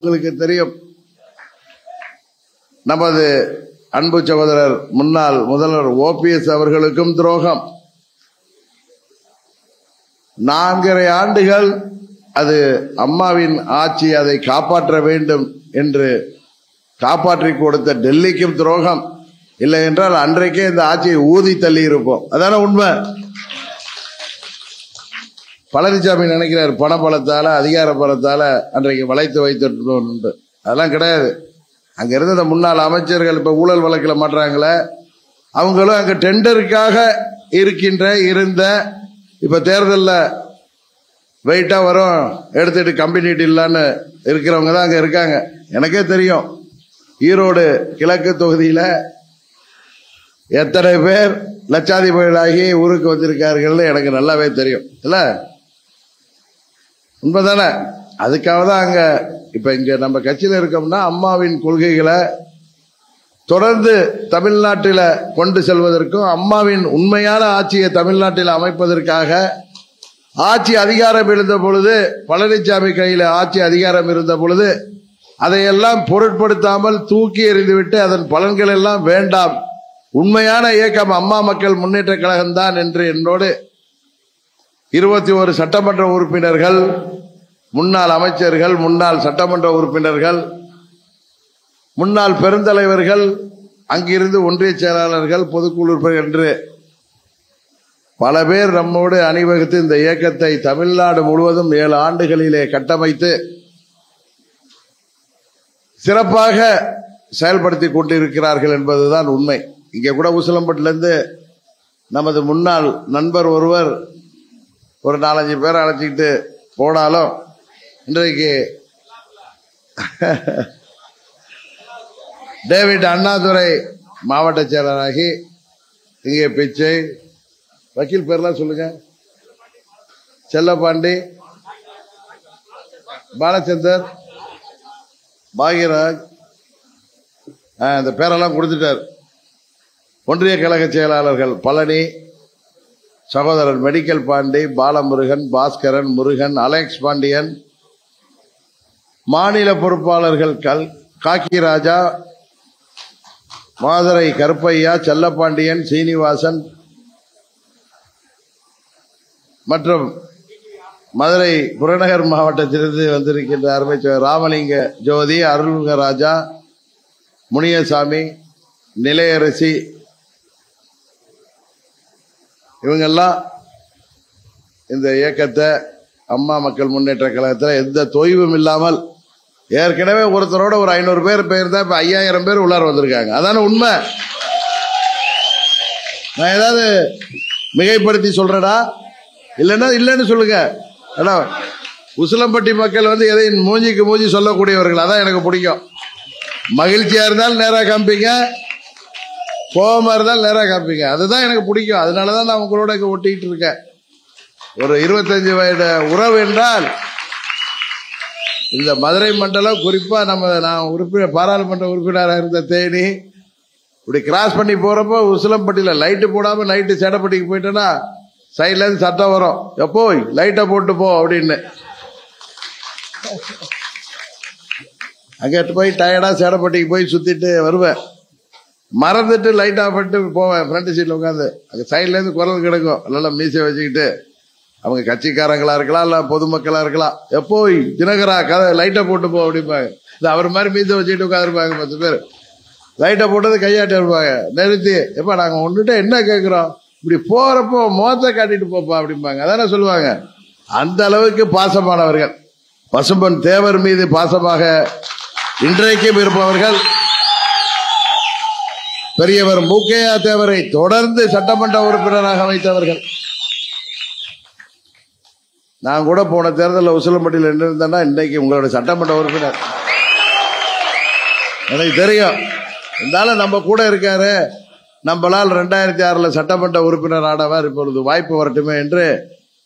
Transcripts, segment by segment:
உங்களுக்கு தெரியும், நமது அன்பு சகோதரர் முன்னாள் முதல்வர் OPS அவர்களுக்கும் துரோகம். 4.5 ஆண்டுகள் அது அம்மாவின் ஆட்சி, அதை காப்பாற்ற வேண்டும் என்று காப்பாற்றி கொடுத்த டெல்லிக்கும் துரோகம். இல்லை என்றால் அன்றைக்கே இந்த ஆட்சியை ஊதி தள்ளி இருப்போம். அதான உண்மை. பழனிசாமி நினைக்கிறார் பணபலத்தால அதிகார பலத்தால அன்றைக்கு வளைத்து வைத்து. அதெல்லாம் கிடையாது. அங்க இருந்த முன்னாள் அமைச்சர்கள் இப்ப ஊழல் வழக்கில் மாற்றாங்களே, அவங்களும் அங்க டெண்டருக்காக இருந்த இப்ப தேர்தலில் வெயிட்டா வரும் எடுத்துட்டு கம்பெனிட்டு இல்லன்னு இருக்கிறவங்க தான் அங்க இருக்காங்க. எனக்கே தெரியும் ஈரோடு கிழக்கு தொகுதியில எத்தனை பேர் லட்சாதிபதிகளாகி ஊருக்கு வந்திருக்கார்கள் எனக்கு நல்லாவே தெரியும். இல்ல உண்மைதானே? அதுக்காக தான் அங்க இப்ப இங்க நம்ம கட்சியில இருக்கோம்னா அம்மாவின் கொள்கைகளை தொடர்ந்து தமிழ்நாட்டில கொண்டு செல்வதற்கும் அம்மாவின் உண்மையான ஆட்சியை தமிழ்நாட்டில் அமைப்பதற்காக ஆட்சி அதிகாரம் இருந்த பொழுது, பழனிசாமி கையில ஆட்சி அதிகாரம் இருந்த பொழுது அதையெல்லாம் பொருட்படுத்தாமல் தூக்கி எறிந்துவிட்டு அதன் பலன்கள் எல்லாம் வேண்டாம், உண்மையான இயக்கம் அம்மா மக்கள் முன்னேற்ற கழகம் தான் என்று என்னோடு 21 சட்டமன்ற உறுப்பினர்கள், முன்னாள் அமைச்சர்கள், முன்னாள் சட்டமன்ற உறுப்பினர்கள், முன்னாள் பெருந்தலைவர்கள், அங்கிருந்து ஒன்றிய செயலாளர்கள், பொதுக்குழு உறுப்பினர்கள் என்று பல பேர் நம்மோடு அணிவகுத்து இந்த இயக்கத்தை தமிழ்நாடு முழுவதும் 7 ஆண்டுகளிலே கட்டமைத்து சிறப்பாக செயல்படுத்தி கொண்டிருக்கிறார்கள் என்பதுதான் உண்மை. இங்கே கூட உசிலம்பட்டிலிருந்து நமது முன்னாள் நண்பர் ஒருவர் ஒரு 4-5 பேரை அழைச்சிக்கிட்டு போனாலும் இன்றைக்கு டேவிட் அண்ணாதுரை மாவட்ட செயலராகி இங்கே பிச்சை வக்கீல் பேர்லாம் சொல்லுங்க, செல்லப்பாண்டி, பாலச்சந்தர், பாகியராஜ், இந்த பேரெல்லாம் கொடுத்துட்டார். ஒன்றிய கழக செயலாளர்கள் பழனி, சகோதரர் மெடிக்கல் பாண்டி, பாலமுருகன், பாஸ்கரன், முருகன், அலெக்ஸ் பாண்டியன், மாநில பொறுப்பாளர்கள் காக்கி ராஜா, மாதுரை கருப்பையா, செல்லப்பாண்டியன், சீனிவாசன் மற்றும் மதுரை புறநகர் மாவட்டத்திலிருந்து வந்திருக்கின்ற அருமை ராமலிங்க ஜோதி, அருள்முக ராஜா, முனியசாமி, நிலையரசி, இவங்கெல்லாம் இந்த இயக்கத்தை அம்மா மக்கள் முன்னேற்ற கழகத்தில் எந்த தொய்வும் இல்லாமல் ஏற்கனவே ஒருத்தரோட ஒரு 500 பேர் பெயர்ந்தா இப்ப 5000 பேர் உள்ளார வந்திருக்காங்க. அதான உண்மை. நான் ஏதாவது மிகைப்படுத்தி சொல்றேனா? இல்லைன்னா இல்லைன்னு சொல்லுங்க. உசிலம்பட்டி மக்கள் எதையும் மூஞ்சிக்கு மூஞ்சி சொல்லக்கூடியவர்கள். அதான் எனக்கு பிடிக்கும். மகிழ்ச்சியா இருந்தாலும் நேரா காமிப்பீங்க, கோபமா இருந்தாலும் நேரா காமிப்பீங்க. அதுதான் எனக்கு பிடிக்கும். அதனாலதான் நான் உங்களோட ஒட்டிக்கிட்டு இருக்கேன். ஒரு 25 வயது உறவு என்றால் இந்த மதுரை மண்டலம், குறிப்பா நான் உறுப்பினர், பாராளுமன்ற உறுப்பினராக இருந்த தேனி, இப்படி கிராஸ் பண்ணி போறப்போ உசிலம்பட்டியில லைட்டு போடாம நைட்டு சேடப்பட்டிக்கு போயிட்டேன்னா சைட்ல இருந்து சட்டம் வரும், எப்போ லைட்டை போட்டு போ அப்படின்னு. அங்க போய் டயர்டா சேடப்பட்டிக்கு போய் சுத்திட்டு வருவேன், மறந்துட்டு லைட் ஆஃப் பண்ணிட்டு போவேன். ஃப்ரண்ட் சீட்ல உட்காந்து அங்க சைட்ல இருந்து குரல் கிடக்கும், நல்லா மீசை வச்சுக்கிட்டு. அவங்க கட்சிக்காரங்களா இருக்கலாம், இல்ல பொதுமக்களா இருக்கலாம். எப்போ தினகரா கதை லைட்டை போட்டு போ அப்படிம்பாங்க. இது அவர் மாதிரி மீசை வச்சுக்கிட்டு உட்காந்துருப்பாங்க 10 பேர். லைட்டை போட்டது கையாட்டி இருப்பாங்க. நிறுத்தி, எப்ப நாங்க ஒன்னுட்ட என்ன கேட்கிறோம், இப்படி போறப்போ முகத்தை காட்டிட்டு போப்பா அப்படிம்பாங்க. அதானே சொல்லுவாங்க. அந்த அளவுக்கு பாசமானவர்கள், பசும்பொன் தேவர் மீது பாசமாக இன்றைக்கும் இருப்பவர்கள். பெரியவர் மூக்கையா தேவரை தொடர்ந்து சட்டமன்ற உறுப்பினராக வைத்தவர்கள். நான் கூட போன தேர்தலில் உசிலம்பட்டியில் என்ன இருந்தேன்னா இன்றைக்கு உங்களோட சட்டமன்ற உறுப்பினர் எனக்கு தெரியும். இருந்தாலும் நம்ம கூட இருக்காரு, நம்மளால் 2006 சட்டமன்ற உறுப்பினர் ஆனவர், இப்பொழுது வாய்ப்பு வரட்டுமே என்று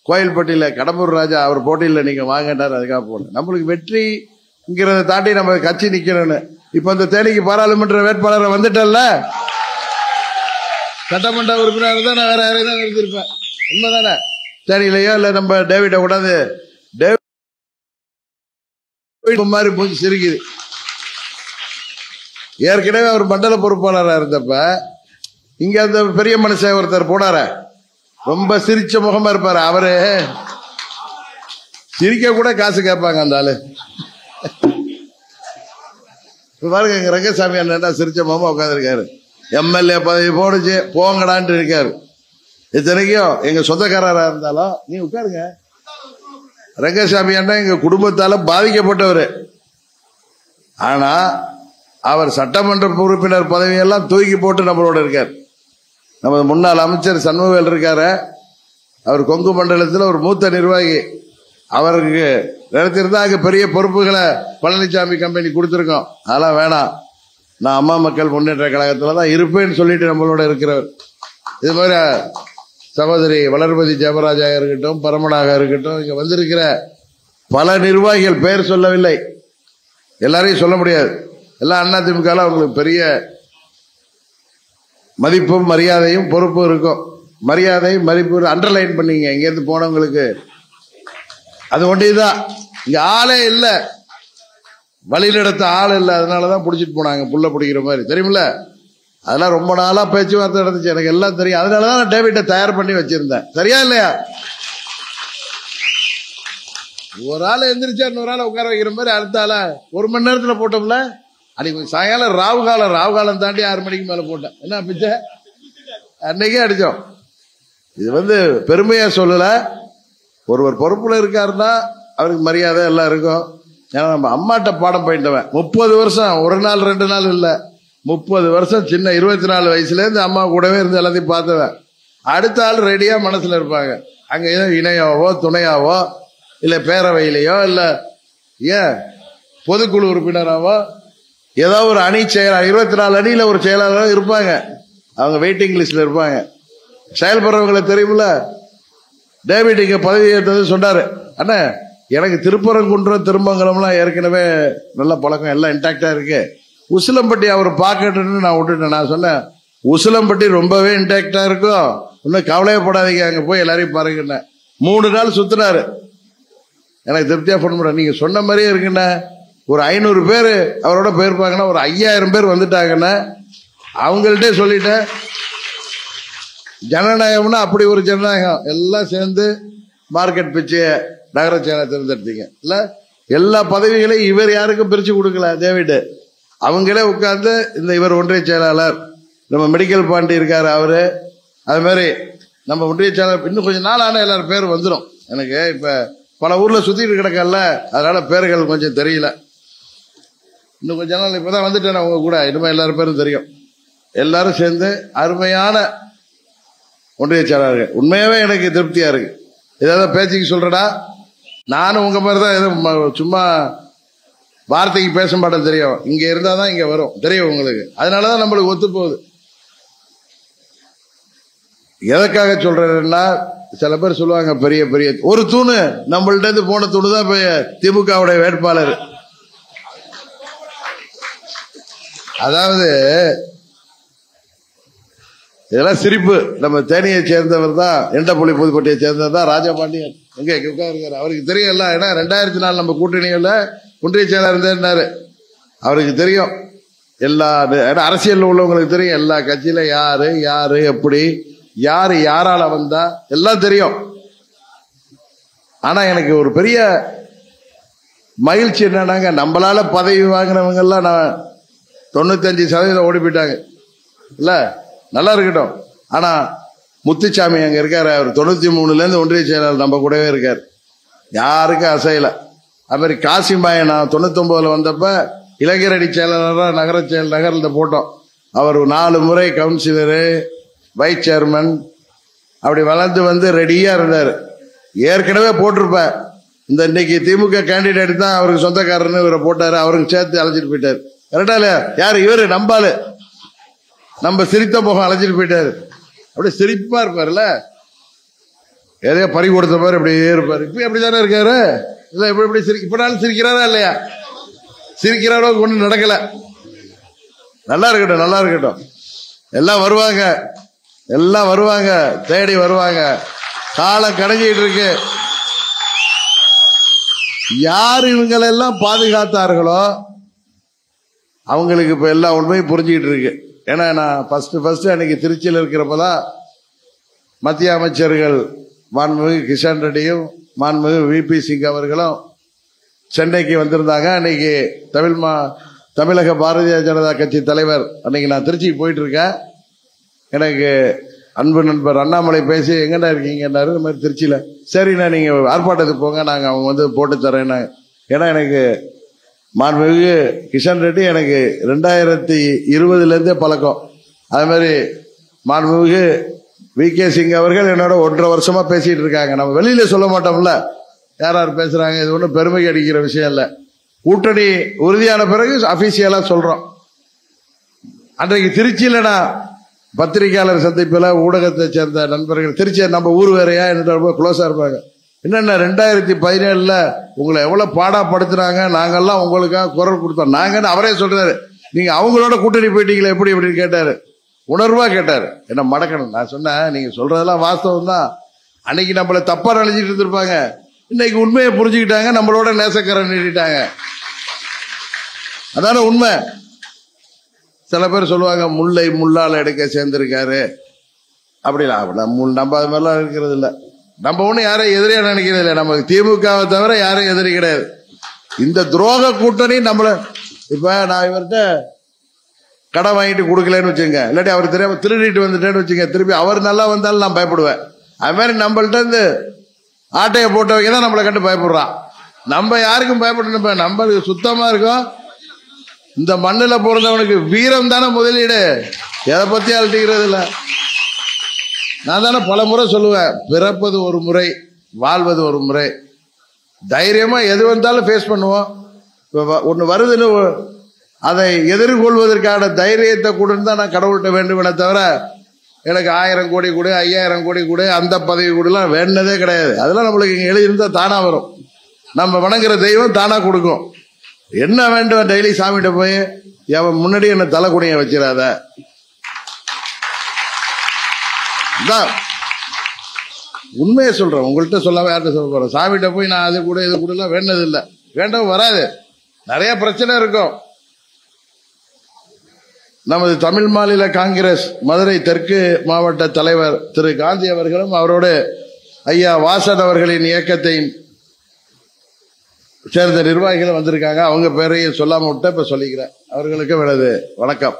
கோயில்பட்டியில கடம்பூர் ராஜா அவர் போட்டியில் நீங்க வாங்கிட்டார். அதுக்காக போன நம்மளுக்கு வெற்றிங்கிறத தாண்டி நம்ம கட்சி நிக்கணும்னு. இப்ப இந்த தேனிக்கு பாராளுமன்ற வேட்பாளர் வந்துட்டல்ல, சட்டமன்ற உறுப்பினர் தான் நான் வேற யாரையும் தான் நிறுத்திருப்பேன். உண்மைதானே? தேனியிலையோ இல்ல நம்ம டேவிட கூடாது, மாதிரி மூஞ்சி சிரிக்குது. ஏற்கனவே அவர் மண்டல பொறுப்பாளராக இருந்தப்ப இங்க அந்த பெரிய மனுஷன் ஒருத்தர் போனார, ரொம்ப சிரிச்ச முகமா இருப்பாரு. அவரு சிரிக்க கூட காசு கேட்பாங்க அந்த ஆளு. பாருங்க, எங்க ரங்கசாமி அண்ணா சிரிச்ச முகமா உட்காந்துருக்காரு. எம்எல்ஏ பதவி போடுச்சு போங்கடான்ட்டு இருக்காரு. இத்தனைக்கும் எங்க சொந்தக்காரரா இருந்தாலும் நீ உட்காருங்க. ரங்கசாமி அண்ணா எங்க குடும்பத்தால பாதிக்கப்பட்டவர். ஆனா அவர் சட்டமன்ற உறுப்பினர் பதவியெல்லாம் தூக்கி போட்டு நம்மளோட இருக்கார். நமது முன்னாள் அமைச்சர் சண்முகவேல் இருக்காரு, அவர் கொங்கு மண்டலத்தில் ஒரு மூத்த நிர்வாகி. அவருக்கு நினைத்திருந்தா அங்க பெரிய பொறுப்புகளை பழனிசாமி கம்பெனி கொடுத்துருக்கோம். அதெல்லாம் வேணாம், நான் அம்மா மக்கள் முன்னேற்ற கழகத்துல தான் இருப்பேன்னு சொல்லிட்டு நம்மளோட இருக்கிறவர். இது மாதிரி சகோதரி வளர்மதி ஜெபராஜா இருக்கட்டும், பரமனாக இருக்கட்டும், இங்க வந்திருக்கிற பல நிர்வாகிகள் பெயர் சொல்லவில்லை, எல்லாரையும் சொல்ல முடியாது. எல்லாம் அதிமுக அவங்களுக்கு பெரிய மதிப்பும் மரியாதையும் பொறுப்பும் இருக்கும். மரியாதை மதிப்பு அண்டர்லைன் பண்ணீங்க. இங்கிருந்து போனவங்களுக்கு அது ஒன்றைதான். இங்க ஆளே இல்ல, வழிநடத்த ஆள் இல்லை, அதனாலதான் பிடிச்சிட்டு போனாங்க புள்ள பிடிக்கிற மாதிரி, தெரியுமில்ல? அதெல்லாம் ரொம்ப நாளா பேச்சுவார்த்தை நடந்துச்சு, எனக்கு எல்லாம் தெரியும். அதனாலதான் நான் டேவிட்டை தயார் பண்ணி வச்சிருந்தேன். சரியா இல்லையா? ஒரு ஆள் எந்திரிச்சா இன்னொரு ஆளை உட்கார வைக்கிற மாதிரி அடுத்த ஆள ஒரு மணி நேரத்துல போட்டோம்ல. அன்னைக்கு சாயங்காலம் ராவுகாலம் தாண்டி 6 மணிக்கு மேல போட்டேன். என்ன பிச்சை அன்னைக்கே அடிச்சோம். இது பெருமையா சொல்லல. ஒருவர் பொறுப்புல இருக்காருன்னா அவருக்கு மரியாதை எல்லாம் இருக்கும். ஏன்னா நம்ம அம்மாட்ட பாடம் போயிட்டவன் 30 வருஷம், ஒரு நாள் 2 நாள் இல்ல, 30 வருஷம் சின்ன 24 வயசுல இருந்து அம்மா கூடவே இருந்து எல்லாத்தையும் பார்த்தவன். அடுத்த ஆள் ரெடியா மனசுல இருப்பாங்க. அங்க ஏதோ இணையாவோ துணையாவோ இல்ல பேரவையிலையோ இல்ல ஏன் பொதுக்குழு உறுப்பினராவோ ஏதோ ஒரு அணி செயலாளர், 24 அணியில ஒரு செயலாளர் இருப்பாங்க. அவங்க வெயிட்டிங் லிஸ்ட்ல இருப்பாங்க. செயல்படுறவங்களை தெரியுமில்ல. டேவிட் இங்க பதவி ஏற்றது சொன்னாரு, அண்ணா எனக்கு திருப்பரங்குன்றம் திருமங்கலம்லாம் ஏற்கனவே நல்ல பழக்கம், எல்லாம் இன்டாக்டா இருக்கு. உசிலம்பட்டி அவர் பார்க்கட்டுன்னு நான் விட்டுட்டேன். நான் சொன்னேன், உசிலம்பட்டி ரொம்பவே இன்டாக்டா இருக்கும், இன்னும் கவலையப்படாதீங்க, அங்க போய் எல்லாரையும் பாருங்க. 3 நாள் சுத்தினாரு. எனக்கு திருப்தியா பண்ண முடியாது. நீங்க சொன்ன மாதிரியே இருக்குண்ணா. ஒரு 500 பேர் அவரோட போயிருப்பாங்கன்னா ஒரு 5000 பேர் வந்துட்டாங்கன்னா அவங்கள்ட்ட சொல்லிட்டேன். ஜனநாயகம்னா அப்படி ஒரு ஜனநாயகம். எல்லாம் சேர்ந்து மார்க்கெட் பிச்சை நகர செயலர் தேர்ந்தெடுத்தீங்க இல்ல. எல்லா பதவிகளையும் இவர் யாருக்கும் பிரிச்சு கொடுக்கல. டேவிட் அவங்களே உட்கார்ந்து இந்த இவர் ஒன்றிய செயலாளர், நம்ம மெடிக்கல் பாண்டி இருக்காரு அவரு, அது மாதிரி நம்ம ஒன்றிய செயலாளர். இன்னும் கொஞ்சம் நாள் ஆனா எல்லாரும் பேர் வந்துடும். எனக்கு இப்ப பல ஊர்ல சுத்திட்டு கிடக்கல, அதனால பேர்கள் கொஞ்சம் தெரியல. இன்னும் கொஞ்ச நாள் இப்பதான் வந்துட்டேன் அவங்க கூட, இனிமே எல்லாரும் பேரும் தெரியும். எல்லாரும் சேர்ந்து அருமையான ஒன்றிய செயலாளர்கள். உண்மையாவே எனக்கு திருப்தியா இருக்கு. ஏதாவது பேச்சுக்கு சொல்றடா, நானும் உங்க மாதிரி தான், எதுவும் சும்மா வார்த்தைக்கு பேச மாட்டேன் தெரியும். இங்க இருந்தாதான் இங்க வரும் தெரியும் உங்களுக்கு. அதனாலதான் நம்மளுக்கு ஒத்து போகுது. எதற்காக சொல்றேன்னா, சில பேர் சொல்லுவாங்க பெரிய பெரிய ஒரு தூணு நம்மள்ட்ட இருந்து போன தூணு தான் திமுகவுடைய வேட்பாளர். அதாவது இதெல்லாம் சிரிப்பு. நம்ம தேனியை சேர்ந்தவர் தான், எண்டப்புள்ளி புதுப்பட்டியை சேர்ந்தவர் தான் ராஜபாண்டியன். எங்க இருக்காரு, அவருக்கு தெரியும் எல்லாம். ஏன்னா 2004 நம்ம கூட்டணியில ஒன்றிய செயலாளர் இருந்தாரு, அவருக்கு தெரியும் எல்லா. அரசியல் உள்ளவங்களுக்கு தெரியும் எல்லா கட்சியில யாரு யாரு எப்படி யாரு யாரால வந்தா எல்லாம் தெரியும். ஆனா எனக்கு ஒரு பெரிய மகிழ்ச்சி என்னன்னாங்க, நம்மளால பதவி வாங்கினவங்க எல்லாம் 95% ஓடி போயிட்டாங்க இல்ல. நல்லா இருக்கட்டும். ஆனா முத்துச்சாமி அங்க இருக்காரு, அவர் 93ல இருந்து ஒன்றிய செயலாளர் நம்ம கூடவே இருக்காரு, யாருக்கும் அசையல. அது மாதிரி காசிமாய நான் 99ல வந்தப்ப இளைஞரணி செயலாளராக நகரில் போட்டோம். அவர் 4 முறை கவுன்சிலரு, வைஸ் சேர்மன், அப்படி வளர்ந்து ரெடியா இருந்தாரு. ஏற்கனவே போட்டிருப்பேன். இந்த இன்னைக்கு திமுக கேண்டிடேட் தான் அவருக்கு சொந்தக்காரன்னு இவரை போட்டாரு, அவருக்கு சேர்த்து அழைச்சிட்டு போயிட்டாரு. கரெக்டா இல்லையா? யாரு இவரு? நம்பாலு. நம்ம சிரித்த முகம் அழைச்சிட்டு போயிட்டாரு. அப்படியே சிரிப்பா இருப்பாருல்ல, எதையோ பறி கொடுத்த மாதிரி அப்படியே இருப்பாரு. இப்ப அப்படித்தானே இருக்காரு இல்ல? இப்படி இப்பனாலும் சிரிக்கிறாரா இல்லையா? சிரிக்கிறாரோ ஒண்ணு நடக்கல. நல்லா இருக்கட்டும், நல்லா இருக்கட்டும். எல்லாம் வருவாங்க, எல்லாம் வருவாங்க, தேடி வருவாங்க. காலம் கடைஞ்சிட்டு இருக்கு. யார் இவங்களெல்லாம் பாதுகாத்தார்களோ அவங்களுக்கு இப்ப எல்லா உண்மையும் புரிஞ்சுக்கிட்டு இருக்கு. ஏன்னா நான் ஃபர்ஸ்ட் அன்னைக்கு திருச்சியில் இருக்கிறப்பதான் மத்திய அமைச்சர்கள் மாண்புமிகு கிஷன் ரெட்டியும் மாண்புமிகு விபி சிங் அவர்களும் சென்னைக்கு வந்திருந்தாங்க. அன்னைக்கு தமிழக பாரதிய ஜனதா கட்சி தலைவர் அன்னைக்கு நான் திருச்சிக்கு போயிட்டு இருக்கேன். எனக்கு அன்பு நண்பர் அண்ணாமலை பேசி எங்கடா இருக்கீங்கன்னாரு. இந்த மாதிரி திருச்சியில. சரிண்ணா நீங்க ஆர்ப்பாட்டத்துக்கு போங்க, நாங்க அவங்க வந்து போட்டு தரேன். ஏன்னா எனக்கு மாண்புமிகு கிஷன் ரெட்டி எனக்கு 2020 இருந்தே பழக்கம். அதே மாதிரி மாண்புமிகு விகே சிங் அவர்கள் என்னோட 1.5 வருஷமா பேசிட்டு இருக்காங்க. நம்ம வெளியில சொல்ல மாட்டோம்ல யார் பேசுறாங்க, இது ஒன்றும் பெருமைக்கு அடிக்கிற விஷயம் இல்ல. கூட்டணி உறுதியான பிறகு அபிஷியலா சொல்றோம். அன்றைக்கு திருச்சியில நான் பத்திரிகையாளர் சந்திப்பில் ஊடகத்தை சேர்ந்த நண்பர்கள், திருச்சி நம்ம ஊர் வேறையா என்று ரொம்ப க்ளோஸா இருப்பாங்க. என்னென்ன 2017 உங்களை எவ்வளவு பாடாப்படுத்துறாங்க, நாங்கெல்லாம் உங்களுக்காக குரல் கொடுத்தோம் நாங்கன்னு அவரே சொல்றாரு. நீங்க அவங்களோட கூட்டணி போயிட்டீங்களா எப்படி அப்படின்னு கேட்டாரு. உணர்வா கேட்டாரு. என்ன மடக்கணும். நான் சொன்னேன் நீங்க சொல்றதெல்லாம் வாஸ்தவம் தான். அன்னைக்கு நம்மள தப்பா நினைச்சிட்டு இருந்திருப்பாங்க, இன்னைக்கு உண்மையை புரிஞ்சுக்கிட்டாங்க, நம்மளோட நேசக்கரை நீட்டிட்டாங்க. அதான உண்மை. சில பேர் சொல்லுவாங்க முல்லை முள்ளால் எடுக்க சேர்ந்திருக்காரு அப்படிலாம். நம்ம அது மாதிரிலாம் இருக்கிறது இல்லை. நம்ம ஒண்ணு யாரையும் எதிரியா நினைக்கிறது இல்லை. நமக்கு திமுகவை தவிர யாரும் எதிரி கிடையாது. இந்த துரோக கூட்டணி நம்மள இப்ப நான் இவர்கிட்ட கடை வாங்கிட்டு கொடுக்கலன்னு வச்சுங்க, இல்லாட்டி அவர் தெரியாம திருடிட்டு வந்துட்டேன்னு வச்சுங்க, திருப்பி அவர் நல்லா வந்தாலும் நான் பயப்படுவேன். அது மாதிரி நம்மள்ட்ட இருந்து ஆட்டையை போட்டவங்க தான் நம்மளை கண்டு பயப்படுறான். நம்ம யாருக்கும் பயப்படணும். நம்ம சுத்தமா இருக்கோம். இந்த மண்ணில் பிறந்தவனுக்கு வீரம் தானே முதலீடு. எதை பத்தி அழட்டிக்கிறது இல்லை. நான் தானே பல முறை சொல்லுவேன், பிறப்பது ஒரு முறை, வாழ்வது ஒரு முறை. தைரியமா எது வந்தாலும் ஃபேஸ் பண்ணுவோம். ஒன்னு வருதுன்னு அதை எதிர்கொள்வதற்கான தைரியத்தை கொடுன்னு தான் நான் கடவுள்கிட்ட வேண்டுமே தவிர எனக்கு 1000 கோடி கொடு 5000 கோடி கொடு அந்த பதவி கொடுலாம் வேண்டதே கிடையாது. அதெல்லாம் நம்மளுக்கு இங்க எழுதியிருந்தா தானா வரும். நம்ம வணங்குற தெய்வம் தானா கொடுக்கும். என்ன வேண்டும் டெய்லி சாமிகிட்ட போய் அவன் முன்னாடி என்ன தலை குடிய வச்சிடாத. உண்மையை சொல்றேன். உங்கள்கிட்ட சொல்லாம யார்கிட்ட சொல்ல போறேன். சாமிகிட்ட போய் நான் அது கூட இது கூட எல்லாம் வேண்டது இல்லை. வேண்டவும் வராது. நிறைய பிரச்சனை இருக்கும். நமது தமிழ் மாநில காங்கிரஸ் மதுரை தெற்கு மாவட்ட தலைவர் திரு காந்தி அவர்களும் அவரோடு ஐயா வாசன் அவர்களின் இயக்கத்தை சேர்ந்த நிர்வாகிகள் வந்திருக்காங்க. அவங்க பேரையும் சொல்லாம விட்ட இப்ப சொல்லிக்கிறேன். அவர்களுக்கு எனது வணக்கம்.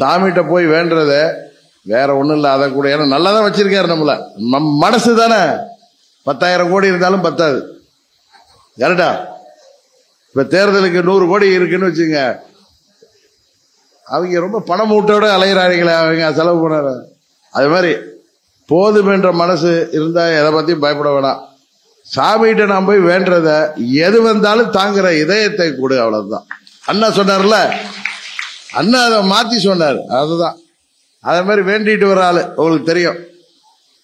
சாமிகிட்ட போய் வேண்டத வேற ஒண்ணும் இல்ல. அதை கூட ஏன்னா நல்லாதான் வச்சிருக்காரு. நம்மள மனசு தானே. 10,000 கோடி இருந்தாலும் பத்தாது. கரெக்டா? இப்ப தேர்தலுக்கு 100 கோடி இருக்குன்னு வச்சுங்க, அவங்க ரொம்ப பணம் மூட்டோட அலையிறாங்களே, அவங்க செலவு பண்ண. அது மாதிரி போதும் என்ற மனசு இருந்தா எதை பத்தியும் பயப்பட வேணாம். சாமிகிட்ட நான் போய் வேண்டத எது வந்தாலும் தாங்குற இதயத்தை கொடு, அவ்வளவுதான். அண்ணா சொன்னார்ல, அண்ணா அதை மாத்தி சொன்னார். அதுதான் அதே மாதிரி வேண்டிட்டு வர ஆளு. உங்களுக்கு தெரியும்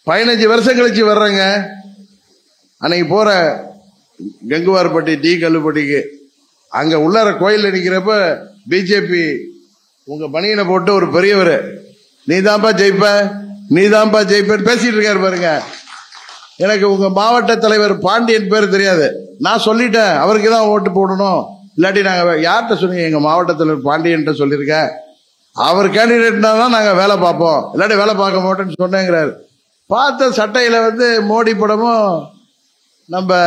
15 வருஷம் கழிச்சு வர்றேங்க. அன்னைக்கு போற கங்குவார்பட்டி டி கல்லுப்பட்டிக்கு அங்க உள்ளார கோயில் நிக்கிறப்ப பிஜேபி உங்க பணியனை போட்டு ஒரு பெரியவர் நீதான்பா ஜெயிப்ப நீதான்பா ஜெயிப்பேன்னு பேசிட்டு இருக்காரு பாருங்க. எனக்கு உங்க மாவட்ட தலைவர் பாண்டியன் பேர் தெரியாது. நான் சொல்லிட்டேன் அவருக்கு தான் ஓட்டு போடணும். இல்லாட்டி நாங்க யார்கிட்ட சொன்னீங்க? எங்க மாவட்ட தலைவர் பாண்டியன் சொல்லியிருக்கேன். அவர் கேண்டிடேட்னா தான் நாங்க வேலை பார்ப்போம், இல்லாட்டி வேலை பார்க்க மாட்டோம்னு சொன்னேங்கிறாரு. பார்த்த சட்டையில மோடி படமும் நம்ம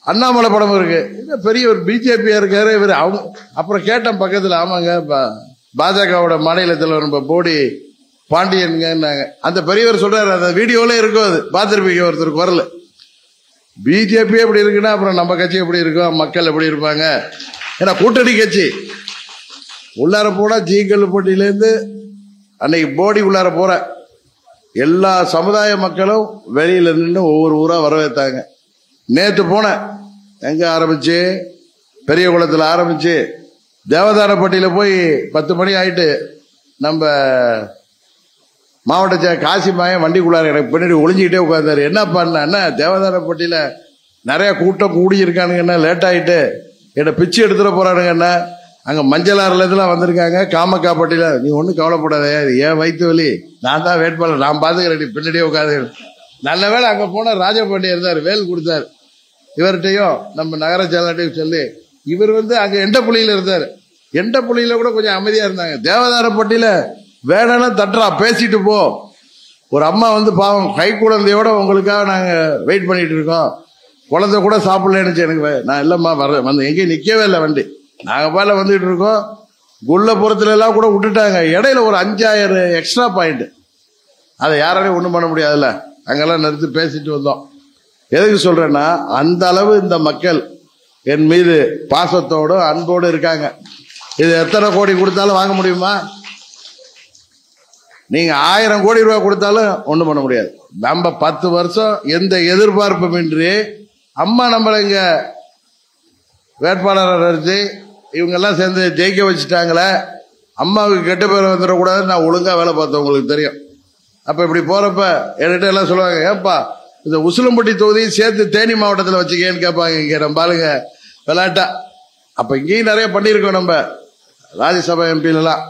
அண்ணாமலை படமும் இருக்கு. பெரிய ஒரு பிஜேபியா இருக்காரு இவர். அவங்க அப்புறம் கேட்டேன் பக்கத்துல, ஆமாங்க பாஜகவோட மாநில தலைவர் நம்ம போடி பாண்டியன்ங்க. அந்த பெரியவர் சொல்றாரு, அந்த வீடியோல இருக்கும், அது பார்த்திருப்பீங்க. ஒருத்தருக்கு வரல. பிஜேபி எப்படி இருக்குன்னா அப்புறம் நம்ம கட்சி எப்படி இருக்கும், மக்கள் எப்படி இருப்பாங்க? ஏன்னா கூட்டணி கட்சி. உள்ளார போனா ஜீக்கல் போட்டியிலேருந்து அன்னைக்கு போடி உள்ளார போற எல்லா சமுதாய மக்களும் வெளியில நின்று ஒவ்வொரு ஊரா வரவேற்றாங்க. நேற்று போன எங்க ஆரம்பிச்சு பெரிய குளத்துல ஆரம்பிச்சு தேவதானப்பட்டியில போய் 10 மணி ஆயிட்டு நம்ம மாவட்ட காசி மாயம் வண்டிக்குள்ளார எனக்கு பின்னாடி ஒளிஞ்சுக்கிட்டே உட்கார்ந்தாரு. என்ன பண்ண அண்ணா தேவதானப்பட்டியில நிறைய கூட்டம் கூடி இருக்கானுங்க, லேட் ஆயிட்டு என்ன பிச்சு எடுத்துட போறானுங்க. என்ன அங்க மஞ்சளாறுல இதெல்லாம் வந்திருக்காங்க. காமக்காப்பட்டியில நீ ஒன்னும் கவலைப்படாத, ஏன் வயிற்று வலி, நான் தான் வேட்பாளர், நான் பாத்துக்கிறேன், பின்னாடியே உட்காந்து. நல்ல வேலை அங்க போன ராஜபாண்டியர் இருந்தார், வேல் கொடுத்தாரு. இவர்கிட்டையும் நம்ம நகர செயலாளர்கிட்டையும் சொல்லி, இவர் அங்க எண்டப்புள்ளியில இருந்தாரு. எண்டப்புள்ளியில கூட கொஞ்சம் அமைதியா இருந்தாங்க. தேவதாரப்பட்டியில வேணும்னா தட்டுறா, பேசிட்டு போ. ஒரு அம்மா பாவம் கை குழந்தையோட உங்களுக்காக நாங்க வெயிட் பண்ணிட்டு இருக்கோம், குழந்தை கூட சாப்பிடலன்னு எனக்கு. நான் இல்லம்மா வர எங்கேயும் நிக்கவே இல்லை வண்டி, நாங்க பால வந்துட்டு இருக்கோம். குள்ளப்புறத்துல எல்லாம் கூட விட்டுட்டாங்க. இடையில ஒரு 5000 எக்ஸ்ட்ரா பாயிண்ட், அதை யாராலையும் ஒண்ணும் பண்ண முடியாதுல்ல, அங்கெல்லாம் நிறுத்தி பேசிட்டு வந்தோம். எதுக்கு சொல்றேன்னா, அந்த அளவு இந்த மக்கள் என் மீது பாசத்தோடு அன்போடு இருக்காங்க. இது எத்தனை கோடி கொடுத்தாலும் வாங்க முடியுமா? நீங்க 1000 கோடி ரூபாய் கொடுத்தாலும் ஒண்ணும் பண்ண முடியாது. நம்ம 10 வருஷம் எந்த எதிர்பார்ப்பும் இன்றி அம்மா நம்மள இங்க வேட்பாளர் அடிச்சு இவங்க எல்லாம் சேர்ந்து ஜெயிக்க வச்சுட்டாங்களே, அம்மாவுக்கு கெட்ட பேர் வந்துடக்கூடாது. நான் ஒழுங்கா வேலை பார்த்தேன், உங்களுக்கு தெரியும். அப்ப இப்படி போறப்ப என்கிட்ட எல்லாம் சொல்லுவாங்க, ஏப்பா இந்த உசிலம்பட்டி தொகுதியும் சேர்த்து தேனி மாவட்டத்தில் வச்சுக்கேன்னு கேட்பாங்க. இங்க நம்ம ஆளுங்க விளையாட்டா. அப்ப இங்கேயும் நிறைய பண்ணிருக்கோம், நம்ம ராஜ்யசபா எம்பிலாம்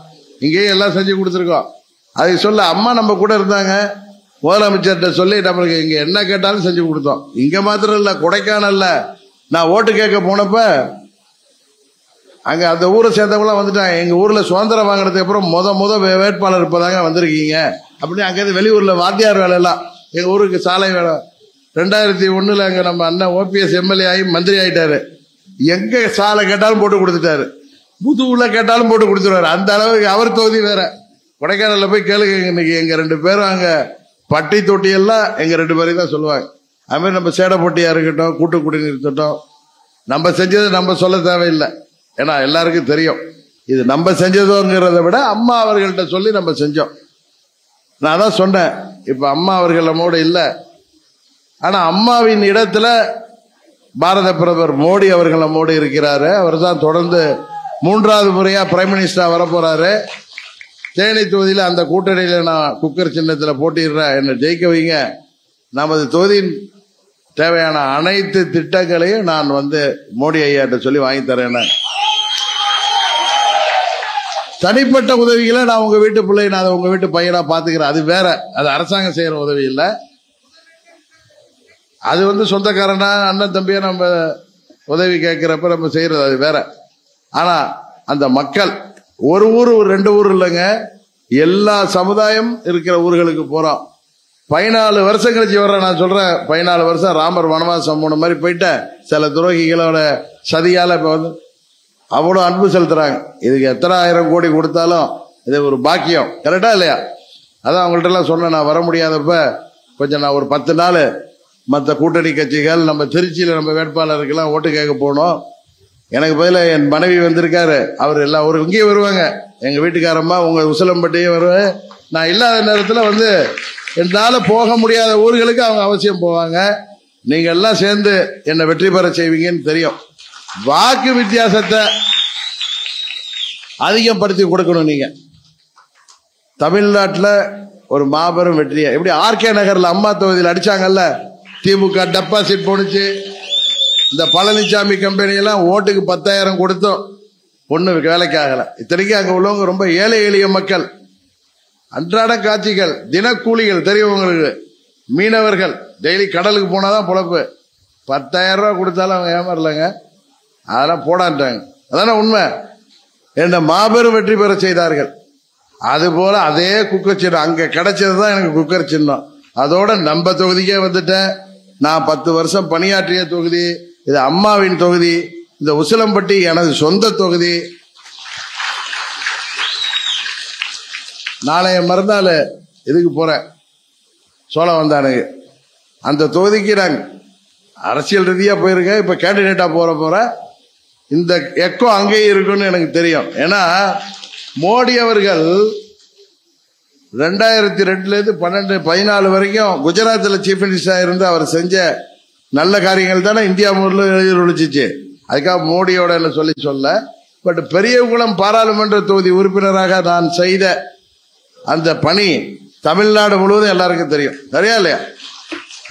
இங்கேயும் எல்லாம் செஞ்சு கொடுத்துருக்கோம். அதுக்கு சொல்ல அம்மா நம்ம கூட இருந்தாங்க. முதலமைச்சர்கிட்ட சொல்லி நம்மளுக்கு இங்க என்ன கேட்டாலும் செஞ்சு கொடுத்தோம். இங்க மாத்திரம் இல்ல, கொடைக்கானல்ல நான் ஓட்டு கேட்க போனப்ப அங்க அந்த ஊரை சேர்ந்தவங்களாம் வந்துட்டாங்க. எங்க ஊர்ல சுதந்திரம் வாங்கினதுக்கு அப்புறம் முத வேட்பாளர் இப்பதாங்க வந்திருக்கீங்க அப்படின்னு அங்கேருந்து வெளியூர்ல வாத்தியார் வேலை எல்லாம் எங்க ஊருக்கு சாலை வேலை. 2001 அங்க நம்ம அண்ணன் ஓபிஎஸ் எம்எல்ஏ ஆகி மந்திரி ஆயிட்டாரு. எங்க சாலை கேட்டாலும் போட்டு கொடுத்துட்டாரு, புதுவுல கேட்டாலும் போட்டு கொடுத்துருவாரு. அந்த அளவுக்கு அவர் தொகுதி வேற. கொடைக்கானல்ல போய் கேளுங்க, இன்னைக்கு எங்க 2 பேரும் அங்க பட்டி தொட்டி எல்லாம் எங்க 2 பேரையும் தான் சொல்லுவாங்க. அது மாதிரி நம்ம சேடப்பட்டியா இருக்கட்டும், கூட்டு குடிநீர் திட்டம், நம்ம செஞ்சது நம்ம சொல்ல தேவையில்லை, ஏன்னா எல்லாருக்கும் தெரியும். இது நம்ம செஞ்சதோங்கிறத விட அம்மா அவர்கள்ட்ட சொல்லி நம்ம செஞ்சோம். நான் தான் சொன்னேன், இப்ப அம்மா அவர்கள் நம்மோட இல்ல, ஆனா அம்மாவின் இடத்துல பாரத பிரதமர் மோடி அவர்கள் நம்மோடு இருக்கிறாரு. அவர் தான் தொடர்ந்து 3வது முறையா பிரைம் மினிஸ்டரா வர போறாரு. தேனி தொகுதியில் அந்த கூட்டணியில நான் குக்கர் சின்னத்தில் போட்டிடுறேன், என்னை ஜெயிக்க வைங்க. நமது தொகுதியின் தேவையான அனைத்து திட்டங்களையும் நான் மோடி ஐயாட்ட சொல்லி வாங்கி தரேன். தனிப்பட்ட உதவிகளை நான் உங்க வீட்டு பிள்ளை, நான் உங்க வீட்டு பையனா பாத்துக்கிறேன், அது வேற. அது அரசாங்கம் செய்யற உதவி இல்லை. அது சொந்தக்காரனா அண்ணன் தம்பியா நம்ம உதவி கேட்கிறப்ப நம்ம செய்யறது அது வேற. ஆனா அந்த மக்கள் ஒரு ஊர் 2 ஊர் இல்லைங்க, எல்லா சமுதாயம் இருக்கிற ஊர்களுக்கு போறோம். 14 வருஷம் கழிச்சு வர்றேன். நான் சொல்றேன், 14 வருஷம் ராமர் வனவாசம் போன மாதிரி போயிட்டேன். சில துரோகிகளோட சதியால இப்ப அவ்வளவு அன்பு செலுத்துறாங்க. இதுக்கு எத்தனை 1000 கோடி கொடுத்தாலும் இது ஒரு பாக்கியம். கரெக்டா இல்லையா? அதான் அவங்கள்ட்ட எல்லாம் சொன்னேன், நான் வர முடியாதப்ப கொஞ்சம் நான் ஒரு 10 நாள் மற்ற கூட்டணி கட்சிகள் நம்ம திருச்சியில நம்ம வேட்பாளருக்கெல்லாம் ஓட்டு கேட்க போனோம். எனக்கு பதிலாக என் மனைவி வந்திருக்காரு. அவர் எல்லா ஒரு இங்கேயும் வருவாங்க, எங்க வீட்டுக்காரம்மா உங்க உசிலம்பட்டியும் வருவேன். நான் இல்லாத நேரத்தில் என்னால போக முடியாத ஊர்களுக்கு அவங்க அவசியம் போவாங்க. நீங்க எல்லாம் சேர்ந்து என்னை வெற்றி பெற செய்வீங்கன்னு தெரியும். வாக்கு வித்தியாசத்தை அதிகப்படுத்தி கொடுக்கணும். நீங்க தமிழ்நாட்டில் ஒரு மாபெரும் வெற்றியை எப்படி ஆர்கே நகர்ல அம்மா தொகுதியில் அடிச்சாங்கல்ல, திமுக டெபாசிட் போனுச்சு. இந்த பழனிசாமி கம்பெனி எல்லாம் ஓட்டுக்கு 10,000 கொடுத்தோம், பொண்ணு வேலைக்கு ஆகல. இத்தனைக்கும் அங்க உள்ளவங்க ரொம்ப ஏழை எளிய மக்கள், அன்றாட காட்சிகள், தினக்கூலிகள் தெரியும் உங்களுக்கு, மீனவர்கள் டெய்லி கடலுக்கு போனாதான் பொழப்பு. 10,000 ரூபாய் கொடுத்தாலும் அவங்க ஏமாறலங்க, அதெல்லாம் போடான்ட்டாங்க. அதான உண்மை. என்ன மாபெரும் வெற்றி பெற செய்தார்கள். அதுபோல அதே குக்கர் சின்னம் அங்க கிடைச்சதுதான் எனக்கு குக்கர் சின்னம். அதோட நம்ம தொகுதிக்கே வந்துட்டேன். நான் 10 வருஷம் பணியாற்றிய தொகுதி இது, அம்மாவின் தொகுதி. இந்த உசிலம்பட்டி எனது சொந்த தொகுதி. நாளைய மறுநாள் இதுக்கு போறேன், சோழவந்தானுக்கு. அந்த தொகுதிக்கு நான் அரசியல் ரீதியா போயிருக்கேன், இப்ப கேண்டிடேட்டா போறேன். இந்த எக்கோ அங்கேயும் இருக்குன்னு எனக்கு தெரியும். ஏன்னா மோடி அவர்கள் 2002 இருந்து 14 வரைக்கும் குஜராத்தில் சீஃப் மினிஸ்டரா இருந்து அவர் செஞ்ச நல்ல காரியங்கள் தானே இந்தியா முழுவதும் எழுதிச்சு. அதுக்காக மோடியோட சொல்ல. பட் பெரியகுளம் பாராளுமன்ற தொகுதி உறுப்பினராக நான் செய்த அந்த பணி தமிழ்நாடு முழுவதும் எல்லாருக்கும் தெரியும், சரியா இல்லையா?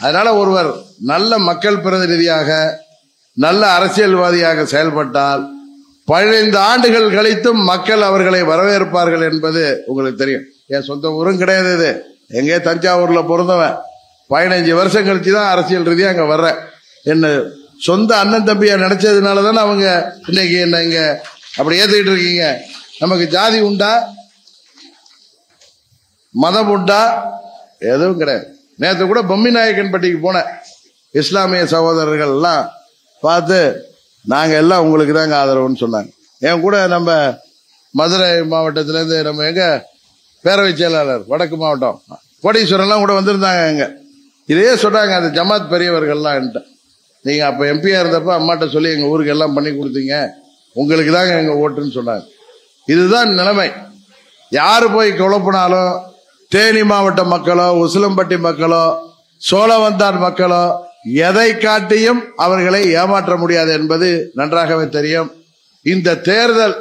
அதனால ஒருவர் நல்ல மக்கள் பிரதிநிதியாக நல்ல அரசியல்வாதியாக செயல்பட்டால் 15 ஆண்டுகள் கழித்தும் மக்கள் அவர்களை வரவேற்பார்கள் என்பது உங்களுக்கு தெரியும். என் சொந்த ஊரும் கிடையாது இது, எங்கே தஞ்சாவூர்ல பிறந்தவன். 15 வருஷம் கழிச்சுதான் அரசியல் ரீதியா அங்க வர்றேன். என்ன சொந்த அண்ணன் தம்பியா நினைச்சதுனால தானே அவங்க இன்னைக்கு என்ன இங்க அப்படி ஏத்துக்கிட்டு இருக்கீங்க. நமக்கு ஜாதி உண்டா, மதம் உண்டா? எதுவும் கிடையாது. நேற்று கூட பொம்மி நாயக்கன்பட்டிக்கு போன இஸ்லாமிய சகோதரர்கள் எல்லாம் பார்த்து நாங்க எல்லாம் உங்களுக்கு தாங்க ஆதரவுன்னு சொன்னாங்க. என் கூட நம்ம மதுரை மாவட்டத்திலேருந்து நம்ம எங்க பேரவை செயலாளர் வடக்கு மாவட்டம் கோடீஸ்வரன்லாம் கூட வந்திருந்தாங்க. எங்க இதே சொன்னாங்க, அந்த ஜமாத் பெரியவர்கள்லாம் என்கிட்ட, நீங்க அப்ப எம்பியா இருந்தப்ப அம்மாட்ட சொல்லி எங்க ஊருக்கு எல்லாம் பண்ணி கொடுத்தீங்க, உங்களுக்கு தாங்க எங்க ஓட்டுன்னு சொன்னாங்க. இதுதான் நிலைமை. யாரு போய் குழப்பினாலும் தேனி மாவட்ட மக்களோ, உசிலம்பட்டி மக்களோ, சோழவந்தான் மக்களோ எதை காட்டியும் அவர்களை ஏமாற்ற முடியாது என்பது நன்றாகவே தெரியும். இந்த தேர்தல்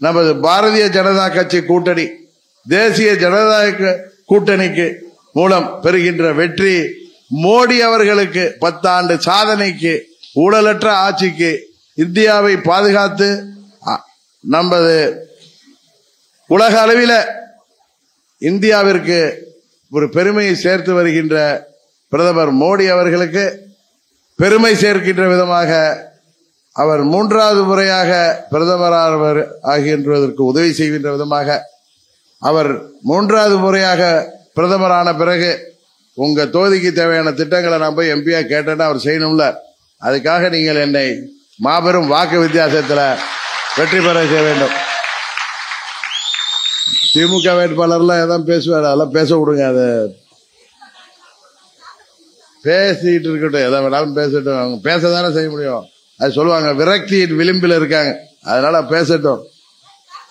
நமது பாரதிய ஜனதா கட்சி கூட்டணி, தேசிய ஜனநாயக கூட்டணிக்கு மூலம் பெறுகின்ற வெற்றி, மோடி அவர்களுக்கு 10 ஆண்டு சாதனைக்கு, ஊழலற்ற ஆட்சிக்கு, இந்தியாவை பாதுகாத்து நமது உலக அளவில் இந்தியாவிற்கு ஒரு பெருமையை சேர்த்து வருகின்ற பிரதமர் மோடி அவர்களுக்கு பெருமை சேர்க்கின்ற விதமாக அவர் 3வது முறையாக பிரதமர் ஆகின்றதற்கு உதவி செய்கின்ற விதமாக அவர் 3வது முறையாக பிரதமரான பிறகு உங்க தொகுதிக்கு தேவையான திட்டங்களை நான் போய் எம்பியா கேட்டேன்னா அவர் செய்யணும்ல, அதுக்காக நீங்கள் என்னை மாபெரும் வாக்கு வித்தியாசத்தில் வெற்றி பெற செய்ய வேண்டும். திமுக வேட்பாளர்லாம் எதாவது பேசுவார், அதெல்லாம் பேச விடுங்க. அது பேசிட்டு இருக்கட்டும், எதை வேணாலும் பேசட்டும். அவங்க பேசதானே செய்ய முடியும். அது சொல்லுவாங்க விரக்தியின் விளிம்பில் இருக்காங்க, அதனால பேசட்டும்.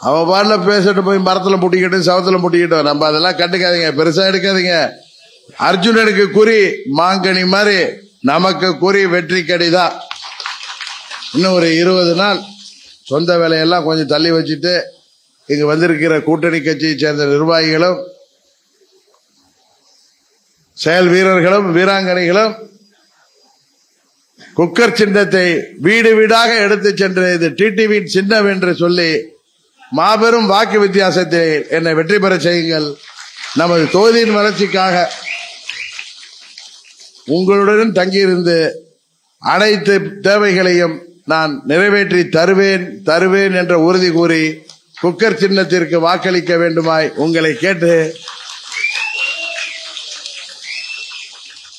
அவன் பாடல பேசட்டும், போய் மரத்துல முட்டிக்கிட்டும் சவத்துல முட்டிக்கிட்டோம். நம்ம அதெல்லாம் கண்டுக்காதீங்க, பெருசா எடுக்காதீங்க. அர்ஜுனனுக்கு குறி மாங்கனி மாதிரி நமக்கு குறி வெற்றி கடிதான். இன்னும் ஒரு 20 நாள் சொந்த வேலையெல்லாம் கொஞ்சம் தள்ளி வச்சுட்டு இங்கு வந்திருக்கிற கூட்டணி கட்சியை சேர்ந்த நிர்வாகிகளும் செயல் வீரர்களும் வீராங்கனைகளும் குக்கர் சின்னத்தை வீடு வீடாக எடுத்து சென்று இது டிடிவியின் சின்னம் என்று சொல்லி மாபெரும் வாக்கு வித்தியாசத்தை என்னை வெற்றி பெற செய்யுங்கள். நமது தொகுதியின் வளர்ச்சிக்காக உங்களுடன் தங்கியிருந்து அனைத்து தேவைகளையும் நான் நிறைவேற்றி தருவேன் என்ற உறுதி கூறி குக்கர் சின்னத்திற்கு வாக்களிக்க வேண்டுமாய் உங்களை கேட்டு,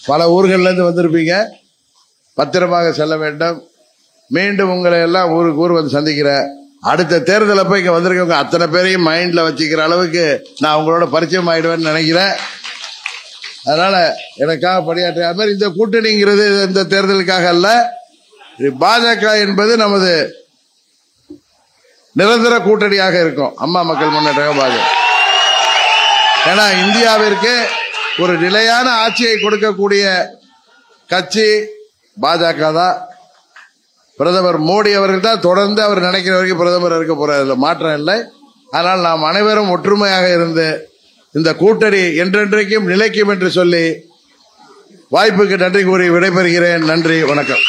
பல ஊர்களிலிருந்து வந்திருப்பீங்க, பத்திரமாக செல்ல வேண்டும். மீண்டும் உங்களை எல்லாம் ஊருக்கு வந்து சந்திக்கிறேன். அடுத்த தேர்தலை போய் இங்க வந்திருக்கவங்க அத்தனை பேரையும் மைண்ட்ல வச்சுக்கிற அளவுக்கு நான் உங்களோட பரிச்சயம் ஆயிடுவேன்னு நினைக்கிறேன். அதனால எனக்காக பணியாற்ற, அது மாதிரி இந்த கூட்டணிங்கிறது இந்த தேர்தலுக்காக அல்ல, பாஜக என்பது நமது நிரந்தர கூட்டணியாக இருக்கும். அம்மா மக்கள் முன்னேற்ற பாஜக, ஏன்னா இந்தியாவிற்கு ஒரு நிலையான ஆட்சியை கொடுக்கக்கூடிய கட்சி பாஜக தான். பிரதமர் மோடி அவர்கள் தான் தொடர்ந்து அவர் நினைக்கிற வரைக்கும் பிரதமர் இருக்க போறதுல மாற்றம் இல்லை. ஆனால் நாம் அனைவரும் ஒற்றுமையாக இருந்து இந்த கூட்டணி என்றென்றைக்கும் நிலைக்கும் என்று சொல்லி வாய்ப்புக்கு நன்றி கூறி விடைபெறுகிறேன். நன்றி, வணக்கம்.